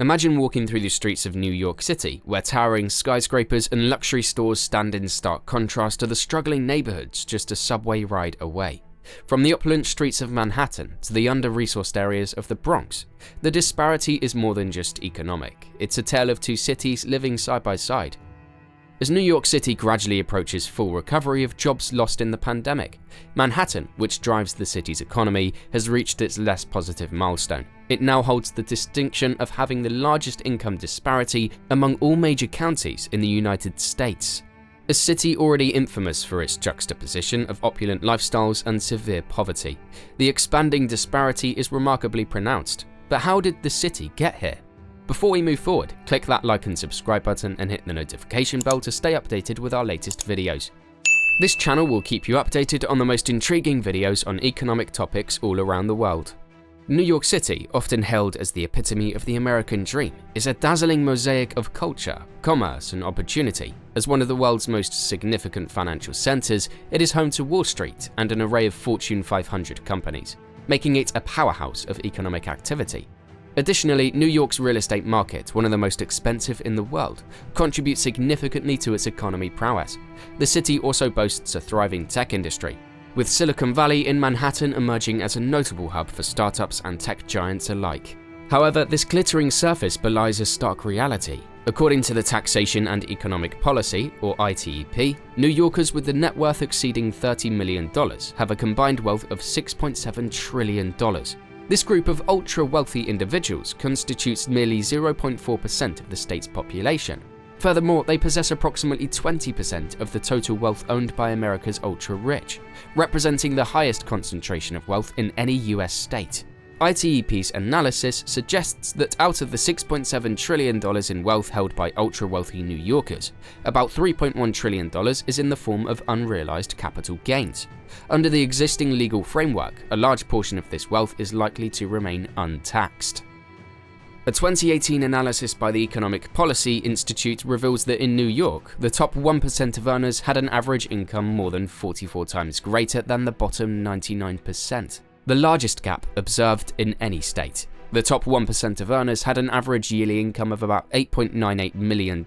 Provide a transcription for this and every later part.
Imagine walking through the streets of New York City, where towering skyscrapers and luxury stores stand in stark contrast to the struggling neighborhoods just a subway ride away. From the opulent streets of Manhattan to the under-resourced areas of the Bronx, the disparity is more than just economic. It's a tale of two cities living side by side. As New York City gradually approaches full recovery of jobs lost in the pandemic, Manhattan, which drives the city's economy, has reached its less positive milestone. It now holds the distinction of having the largest income disparity among all major counties in the United States. A city already infamous for its juxtaposition of opulent lifestyles and severe poverty, the expanding disparity is remarkably pronounced. But how did the city get here? Before we move forward, click that like and subscribe button and hit the notification bell to stay updated with our latest videos. This channel will keep you updated on the most intriguing videos on economic topics all around the world. New York City, often hailed as the epitome of the American dream, is a dazzling mosaic of culture, commerce, and opportunity. As one of the world's most significant financial centers, it is home to Wall Street and an array of Fortune 500 companies, making it a powerhouse of economic activity. Additionally, New York's real estate market, one of the most expensive in the world, contributes significantly to its economy prowess. The city also boasts a thriving tech industry, with Silicon Valley in Manhattan emerging as a notable hub for startups and tech giants alike. However, this glittering surface belies a stark reality. According to the Taxation and Economic Policy, or ITEP, New Yorkers with a net worth exceeding $30 million have a combined wealth of $6.7 trillion. This group of ultra-wealthy individuals constitutes merely 0.4% of the state's population. Furthermore, they possess approximately 20% of the total wealth owned by America's ultra-rich, representing the highest concentration of wealth in any US state. ITEP's analysis suggests that out of the $6.7 trillion in wealth held by ultra-wealthy New Yorkers, about $3.1 trillion is in the form of unrealized capital gains. Under the existing legal framework, a large portion of this wealth is likely to remain untaxed. A 2018 analysis by the Economic Policy Institute reveals that in New York, the top 1% of earners had an average income more than 44 times greater than the bottom 99%. The largest gap observed in any state. The top 1% of earners had an average yearly income of about $8.98 million.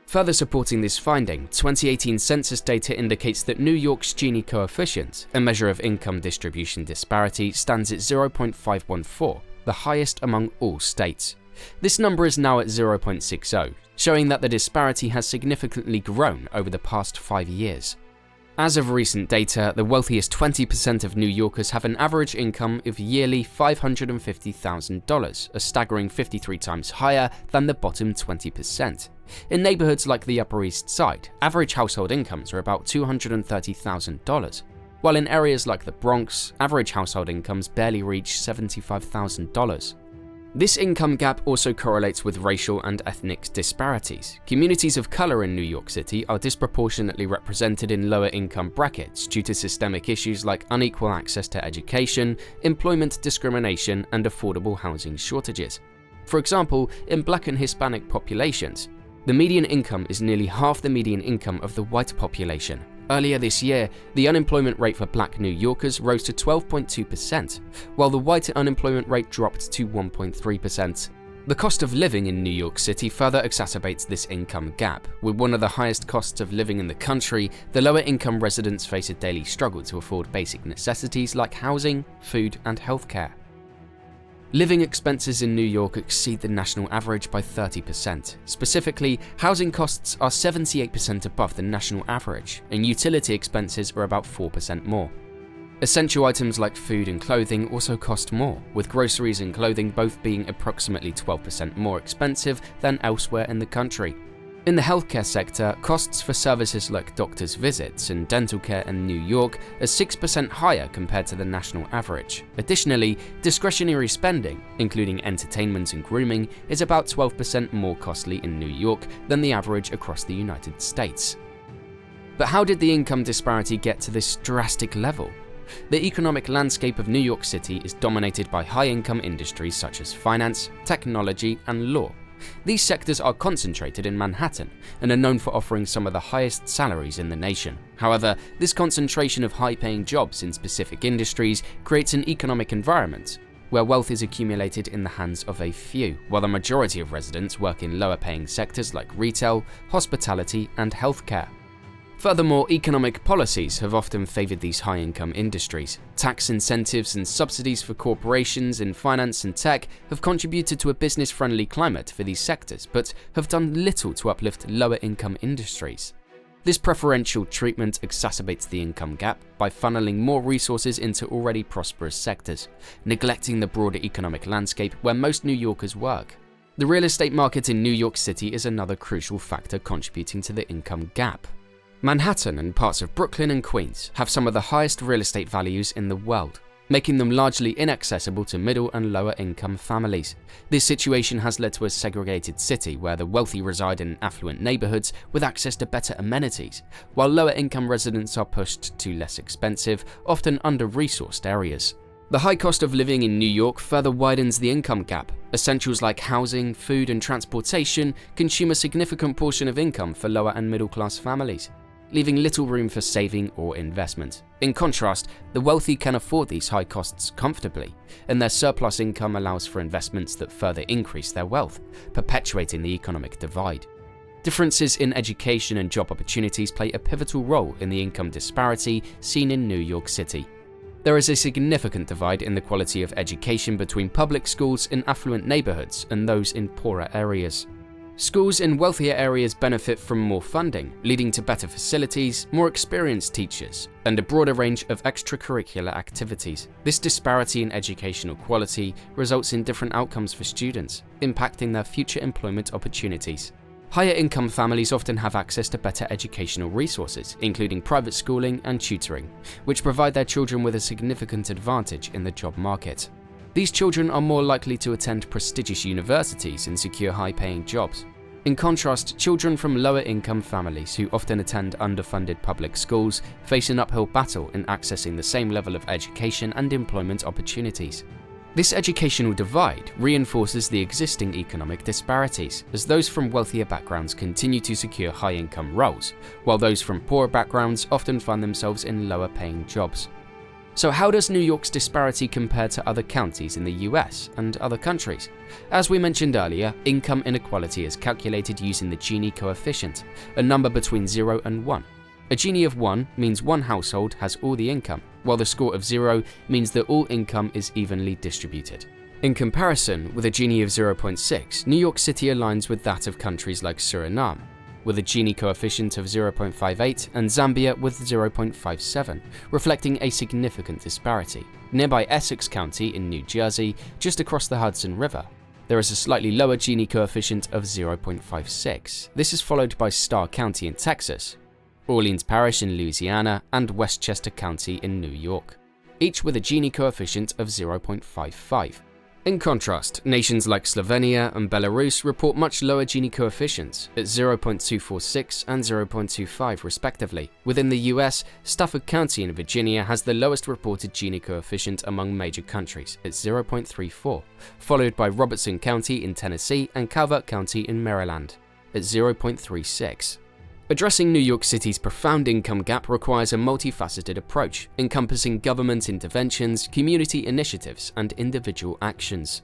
Further supporting this finding, 2018 census data indicates that New York's Gini coefficient, a measure of income distribution disparity, stands at 0.514, the highest among all states. This number is now at 0.60, showing that the disparity has significantly grown over the past 5 years. As of recent data, the wealthiest 20% of New Yorkers have an average income of yearly $550,000, a staggering 53 times higher than the bottom 20%. In neighborhoods like the Upper East Side, average household incomes are about $230,000, while in areas like the Bronx, average household incomes barely reach $75,000. This income gap also correlates with racial and ethnic disparities. Communities of color in New York City are disproportionately represented in lower income brackets due to systemic issues like unequal access to education, employment discrimination, and affordable housing shortages. For example, in Black and Hispanic populations, the median income is nearly half the median income of the white population. Earlier this year, the unemployment rate for Black New Yorkers rose to 12.2%, while the white unemployment rate dropped to 1.3%. The cost of living in New York City further exacerbates this income gap. With one of the highest costs of living in the country, the lower income residents face a daily struggle to afford basic necessities like housing, food, and healthcare. Living expenses in New York exceed the national average by 30%. Specifically, housing costs are 78% above the national average, and utility expenses are about 4% more. Essential items like food and clothing also cost more, with groceries and clothing both being approximately 12% more expensive than elsewhere in the country. In the healthcare sector, costs for services like doctor's visits and dental care in New York are 6% higher compared to the national average. Additionally, discretionary spending, including entertainment and grooming, is about 12% more costly in New York than the average across the United States. But how did the income disparity get to this drastic level? The economic landscape of New York City is dominated by high-income industries such as finance, technology, and law. These sectors are concentrated in Manhattan and are known for offering some of the highest salaries in the nation. However, this concentration of high-paying jobs in specific industries creates an economic environment where wealth is accumulated in the hands of a few, while the majority of residents work in lower-paying sectors like retail, hospitality, and healthcare. Furthermore, economic policies have often favored these high-income industries. Tax incentives and subsidies for corporations in finance and tech have contributed to a business-friendly climate for these sectors, but have done little to uplift lower-income industries. This preferential treatment exacerbates the income gap by funneling more resources into already prosperous sectors, neglecting the broader economic landscape where most New Yorkers work. The real estate market in New York City is another crucial factor contributing to the income gap. Manhattan and parts of Brooklyn and Queens have some of the highest real estate values in the world, making them largely inaccessible to middle and lower income families. This situation has led to a segregated city where the wealthy reside in affluent neighborhoods with access to better amenities, while lower income residents are pushed to less expensive, often under-resourced areas. The high cost of living in New York further widens the income gap. Essentials like housing, food, and transportation consume a significant portion of income for lower and middle-class families, leaving little room for saving or investment. In contrast, the wealthy can afford these high costs comfortably, and their surplus income allows for investments that further increase their wealth, perpetuating the economic divide. Differences in education and job opportunities play a pivotal role in the income disparity seen in New York City. There is a significant divide in the quality of education between public schools in affluent neighborhoods and those in poorer areas. Schools in wealthier areas benefit from more funding, leading to better facilities, more experienced teachers, and a broader range of extracurricular activities. This disparity in educational quality results in different outcomes for students, impacting their future employment opportunities. Higher income families often have access to better educational resources, including private schooling and tutoring, which provide their children with a significant advantage in the job market. These children are more likely to attend prestigious universities and secure high-paying jobs. In contrast, children from lower-income families who often attend underfunded public schools face an uphill battle in accessing the same level of education and employment opportunities. This educational divide reinforces the existing economic disparities, as those from wealthier backgrounds continue to secure high-income roles, while those from poorer backgrounds often find themselves in lower-paying jobs. So how does New York's disparity compare to other counties in the US and other countries? As we mentioned earlier, income inequality is calculated using the Gini coefficient, a number between 0 and 1. A Gini of 1 means one household has all the income, while the score of 0 means that all income is evenly distributed. In comparison, with a Gini of 0.6, New York City aligns with that of countries like Suriname, with a Gini coefficient of 0.58 and Zambia with 0.57, reflecting a significant disparity. Nearby Essex County in New Jersey, just across the Hudson River, there is a slightly lower Gini coefficient of 0.56. This is followed by Starr County in Texas, Orleans Parish in Louisiana, and Westchester County in New York, each with a Gini coefficient of 0.55. In contrast, nations like Slovenia and Belarus report much lower Gini coefficients at 0.246 and 0.25 respectively. Within the US, Stafford County in Virginia has the lowest reported Gini coefficient among major countries at 0.34, followed by Robertson County in Tennessee and Calvert County in Maryland at 0.36. Addressing New York City's profound income gap requires a multifaceted approach, encompassing government interventions, community initiatives, and individual actions.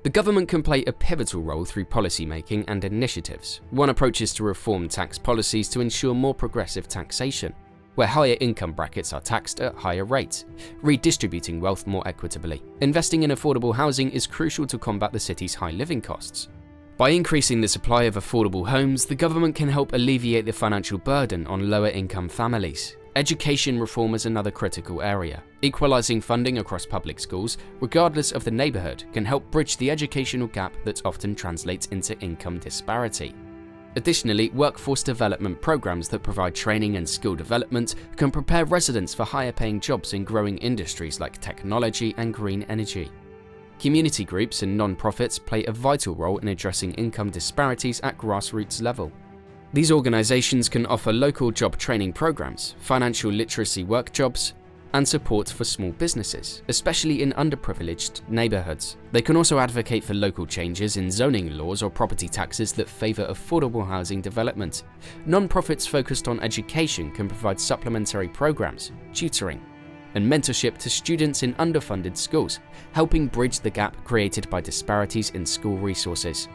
The government can play a pivotal role through policymaking and initiatives. One approach is to reform tax policies to ensure more progressive taxation, where higher income brackets are taxed at higher rates, redistributing wealth more equitably. Investing in affordable housing is crucial to combat the city's high living costs. By increasing the supply of affordable homes, the government can help alleviate the financial burden on lower-income families. Education reform is another critical area. Equalizing funding across public schools, regardless of the neighborhood, can help bridge the educational gap that often translates into income disparity. Additionally, workforce development programs that provide training and skill development can prepare residents for higher-paying jobs in growing industries like technology and green energy. Community groups and non-profits play a vital role in addressing income disparities at grassroots level. These organizations can offer local job training programs, financial literacy workshops, and support for small businesses, especially in underprivileged neighborhoods. They can also advocate for local changes in zoning laws or property taxes that favor affordable housing development. Non-profits focused on education can provide supplementary programs, tutoring, and mentorship to students in underfunded schools, helping bridge the gap created by disparities in school resources.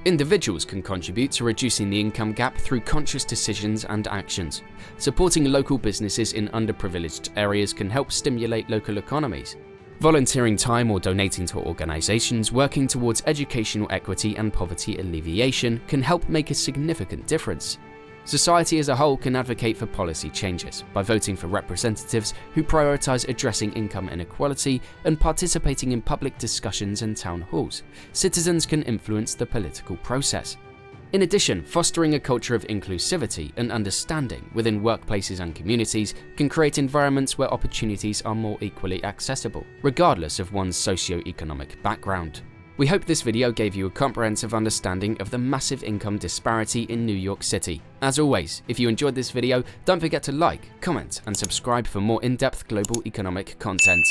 Individuals can contribute to reducing the income gap through conscious decisions and actions. Supporting local businesses in underprivileged areas can help stimulate local economies. Volunteering time or donating to organizations working towards educational equity and poverty alleviation can help make a significant difference. Society as a whole can advocate for policy changes by voting for representatives who prioritize addressing income inequality and participating in public discussions and town halls. Citizens can influence the political process. In addition, fostering a culture of inclusivity and understanding within workplaces and communities can create environments where opportunities are more equally accessible, regardless of one's socio-economic background. We hope this video gave you a comprehensive understanding of the massive income disparity in New York City. As always, if you enjoyed this video, don't forget to like, comment, and subscribe for more in-depth global economic content.